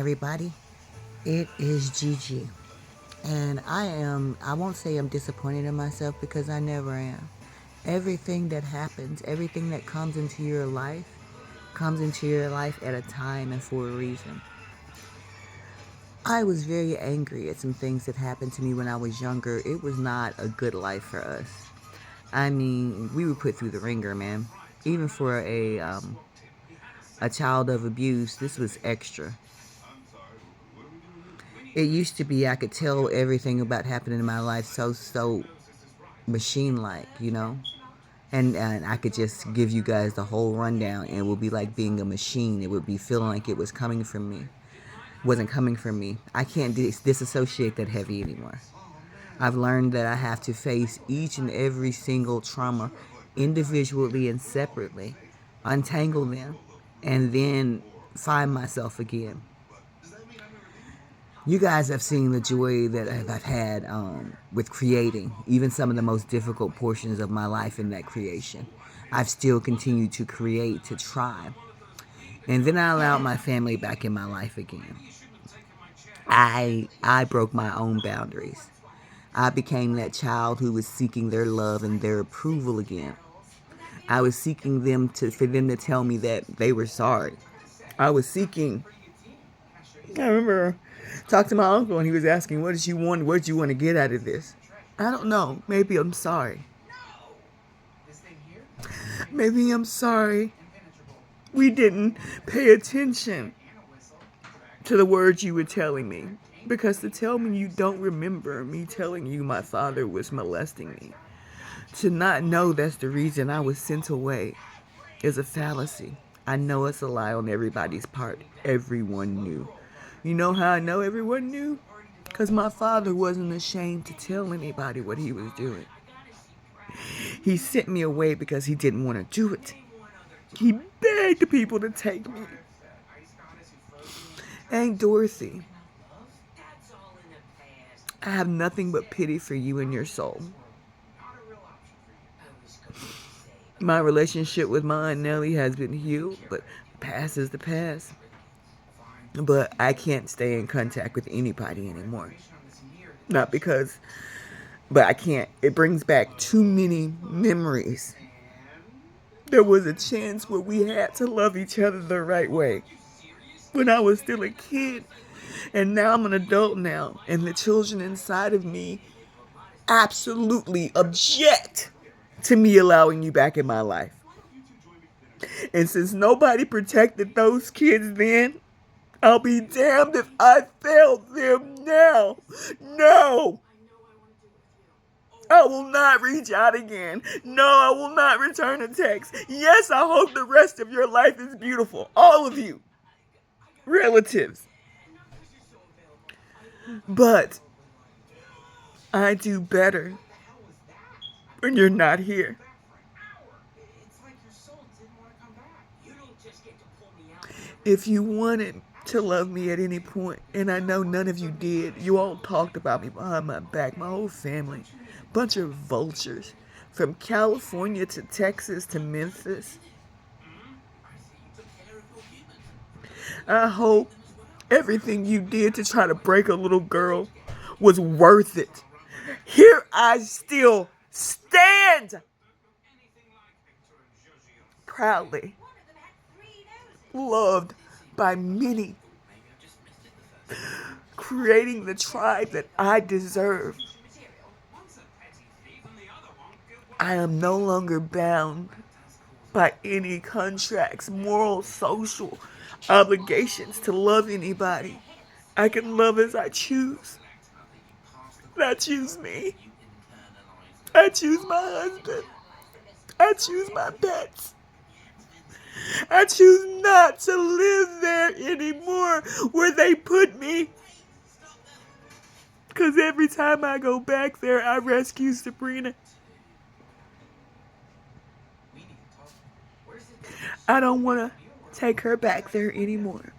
everybody. It is Gigi. And I won't say I'm disappointed in myself because I never am. Everything that happens, everything that comes into your life at a time and for a reason. I was very angry at some things that happened to me when I was younger. It was not a good life for us. I mean, we were put through the ringer, man. Even for a child of abuse, this was extra. It used to be I could tell everything about happening in my life so machine-like, you know? And I could just give you guys the whole rundown, and it would be like being a machine. It would be feeling like it was coming from me. It wasn't coming from me. I can't disassociate that heavy anymore. I've learned that I have to face each and every single trauma individually and separately, untangle them, and then find myself again. You guys have seen the joy that I've had with creating, even some of the most difficult portions of my life in that creation. I've still continued to create, to try. And then I allowed my family back in my life again. I broke my own boundaries. I became that child who was seeking their love and their approval again. I was seeking for them to tell me that they were sorry. I remember talked to my uncle and he was asking, what did you want to get out of this? I don't know. Maybe I'm sorry. Maybe I'm sorry we didn't pay attention to the words you were telling me. Because to tell me you don't remember me telling you my father was molesting me, to not know that's the reason I was sent away, is a fallacy. I know it's a lie on everybody's part. Everyone knew. You know how I know everyone knew? Because my father wasn't ashamed to tell anybody what he was doing. He sent me away because he didn't want to do it. He begged people to take me. Aunt Dorothy, I have nothing but pity for you and your soul. My relationship with my Aunt Nellie has been healed, but past is the past. But I can't stay in contact with anybody anymore. Not because, but I can't. It brings back too many memories. There was a chance where we had to love each other the right way. When I was still a kid, and now I'm an adult now, and the children inside of me absolutely object to me allowing you back in my life. And since nobody protected those kids then, I'll be damned if I failed them now. No! I will not reach out again. No, I will not return a text. Yes, I hope the rest of your life is beautiful. All of you. Relatives. But I do better when you're not here. If you wanted to love me at any point, and I know none of you did, you all talked about me behind my back, my whole family. Bunch of vultures. From California to Texas to Memphis. I hope everything you did to try to break a little girl was worth it. Here I still stand. Proudly. Loved by many. Creating the tribe that I deserve. I am no longer bound by any contracts, moral, social obligations to love anybody. I can love as I choose. And I choose me. I choose my husband. I choose my pets. I choose not to live there anymore where they put me. Because every time I go back there, I rescue Sabrina. I don't want to take her back there anymore.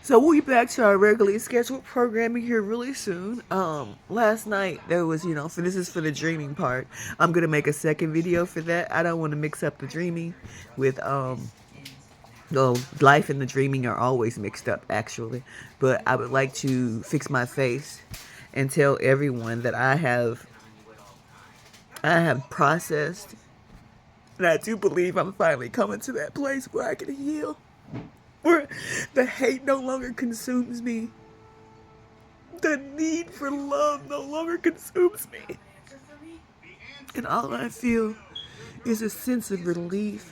So we'll be back to our regularly scheduled programming here really soon. Last night there was, this is for the dreaming part. I'm going to make a second video for that. I don't want to mix up the dreaming with Well, life and the dreaming are always mixed up, actually. But I would like to fix my face and tell everyone that I have processed, and I do believe I'm finally coming to that place where I can heal, where the hate no longer consumes me, the need for love no longer consumes me, and all I feel is a sense of relief.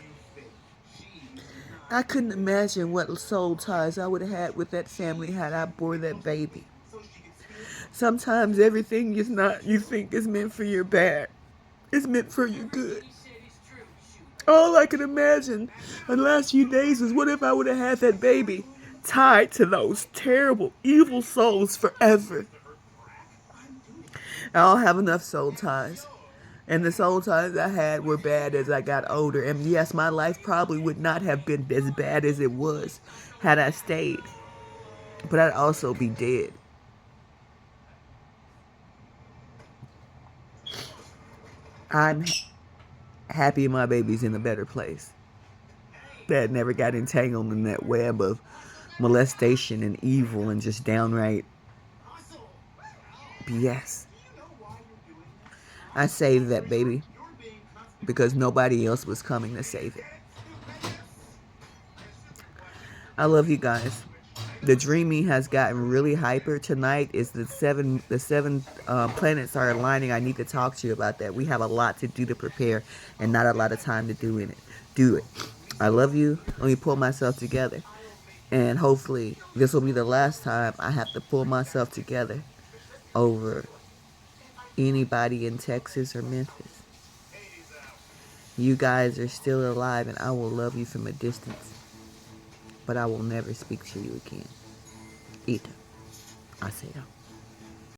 I couldn't imagine what soul ties I would have had with that family had I bore that baby. Sometimes everything is not you think is meant for your bad. It's meant for your good. All I can imagine in the last few days is what if I would have had that baby tied to those terrible, evil souls forever. I don't have enough soul ties. And the soul ties I had were bad as I got older. And yes, my life probably would not have been as bad as it was had I stayed. But I'd also be dead. I'm happy my baby's in a better place. That never got entangled in that web of molestation and evil and just downright BS. I saved that baby because nobody else was coming to save it. I love you guys. The dreaming has gotten really hyper. Tonight is the seven planets are aligning. I need to talk to you about that. We have a lot to do to prepare and not a lot of time to do it. I love you. Let me pull myself together. And hopefully this will be the last time I have to pull myself together over anybody in Texas or Memphis. You guys are still alive and I will love you from a distance. But I will never speak to you again. Ito. Asero.